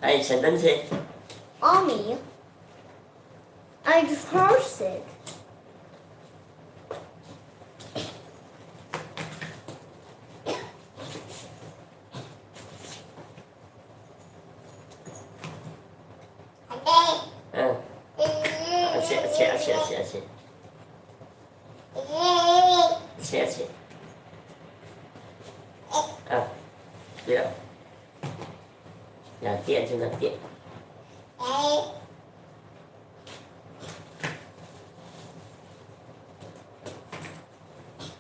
Ay, sentence. Mommy, I divorced it. Así. Así. Mira. Là tiện chứ là tiện.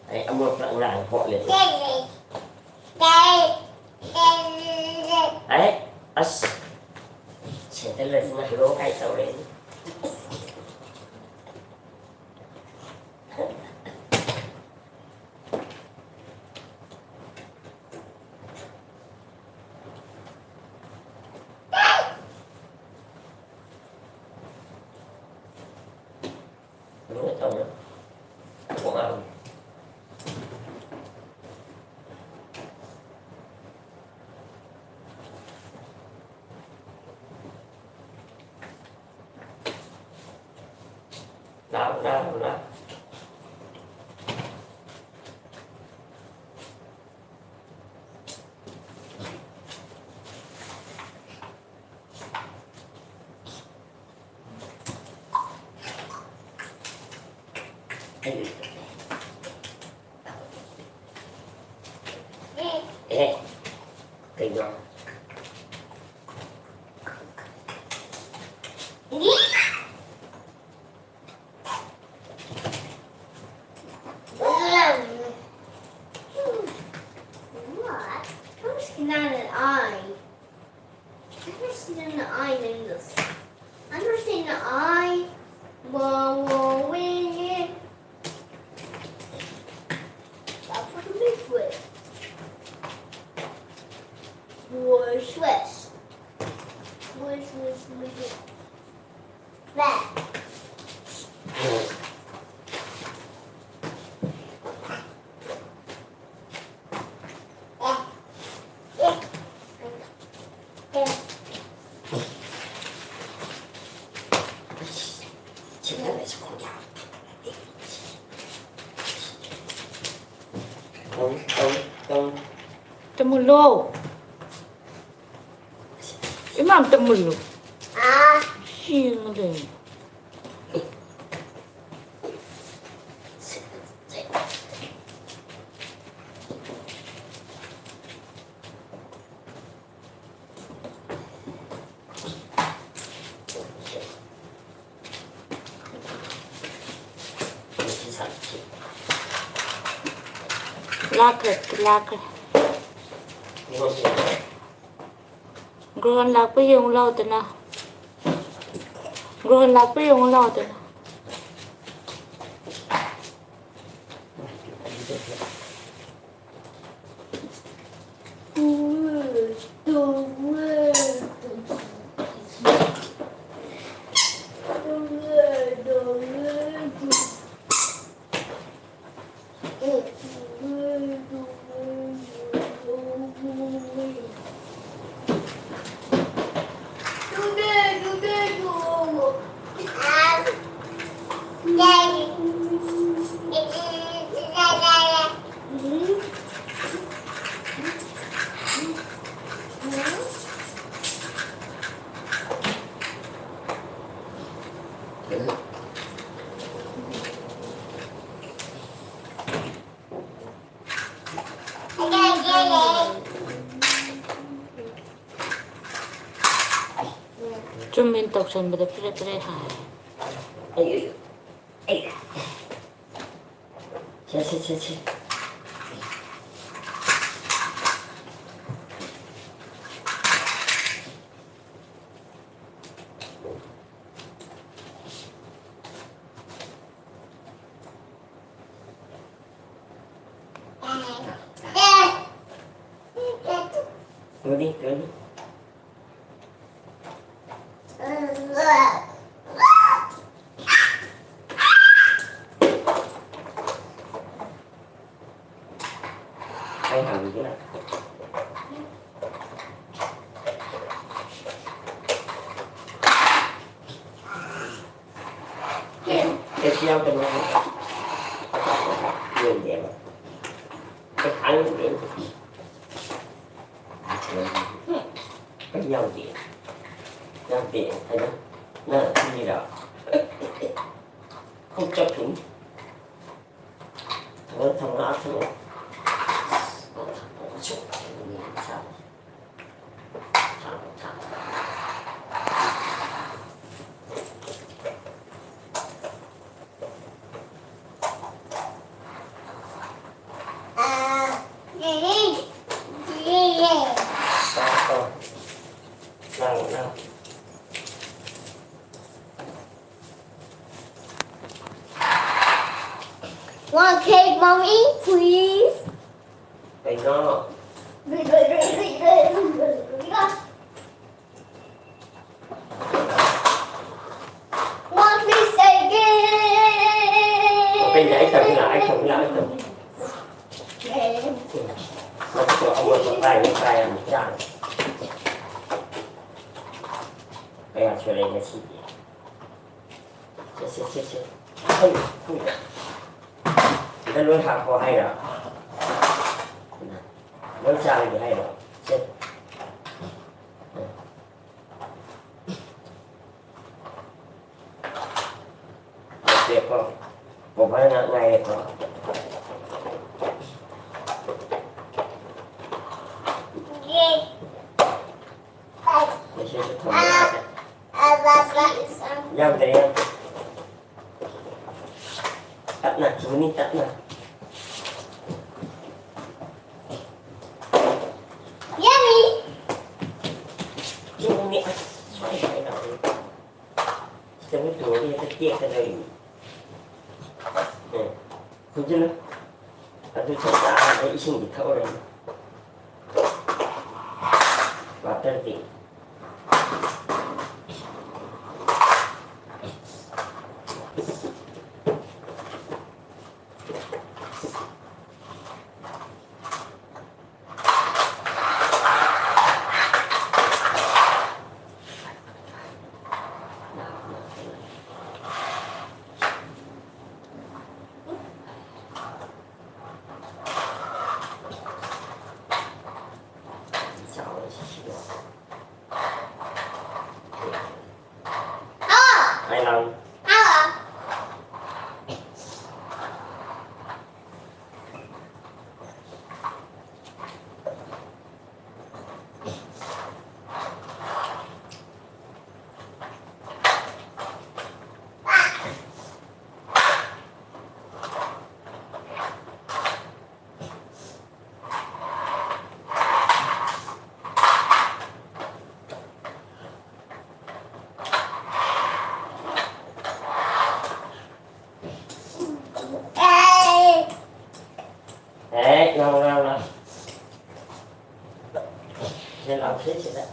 Đấy, ông một lặng lặng gọi liền. Đấy, sẽ tới lần này lỗ hay sau đấy. Đúng rồi tao nữa. Cũng ăn. Nào. Kinh rồi. Not an eye. I've never seen an eye named this. I've never seen an eye. Whoa, wing it. That's what a big with. Swish. That. Chị ta lại không nhà. Không. Temulu. Imam temulu. Siang deh. Laka. Grown lạc với dùng lâu từ nào. Grown lạc với dùng lâu từ nào. 좀 민떡 전부터 그래 하. Ê. Chết. Đưa đi. Anh làm gì thế nào? cái treo cái nó nhiều điểm cái thắng điểm cái nhau tiền thấy đó nó là cái gì đó không chấp chúng thằng nó thằng nào Want cake, mommy? Please. cái nó Want please again? cái giải chồng lại nó có ông một tay một trang cái là cho lên cái gì chết không cái lối hàng có hay rồi lối xa thì hay rồi chết đẹp không một hai ngày đẹp không để xem thằng giao thế tắt nè chúng mình tắt nè Yummy. chúng mình xoay cái nào chúng mình thua đi cái tiếc cái này không chứ nữa tôi chắc đã thấy sinh bị thâu rồi và tên tiền hài lòng đấy nào nên làm thế chứ đấy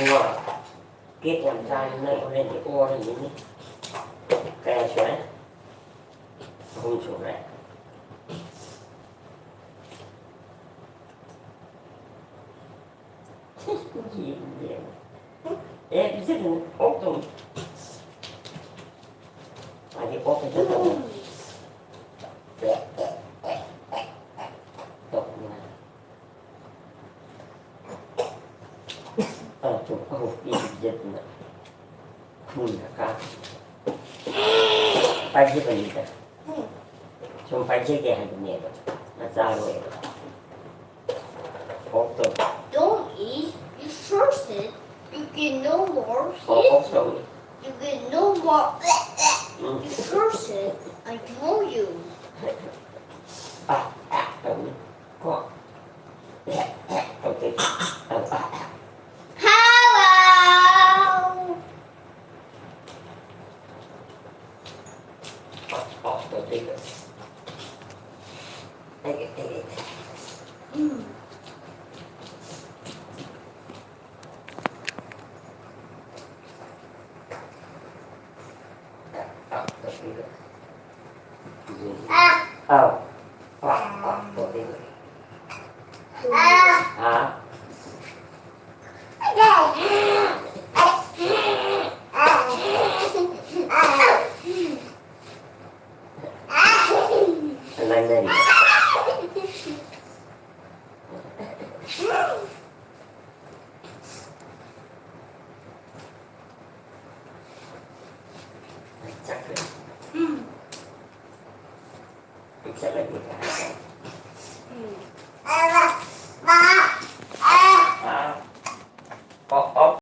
Wow, kết làm ra này lên cái ô này như cái chỗ này không chỗ này gì vậy em biết là ốp rồi à cái ốp này rất là chúng ta hộp đi dịch nữa không là cả phải chứ phải gì chúng phải chơi cái hành nhẹ rồi là ra rồi ốp rồi Don't eat. You first it. You get no more. ốp rồi You get no more. You first it. I told you. đúng có đi rồi. Đây. Đi rồi. Đi rồi. Hả? Lên đây. Chắc rồi. Chắc là gì cả.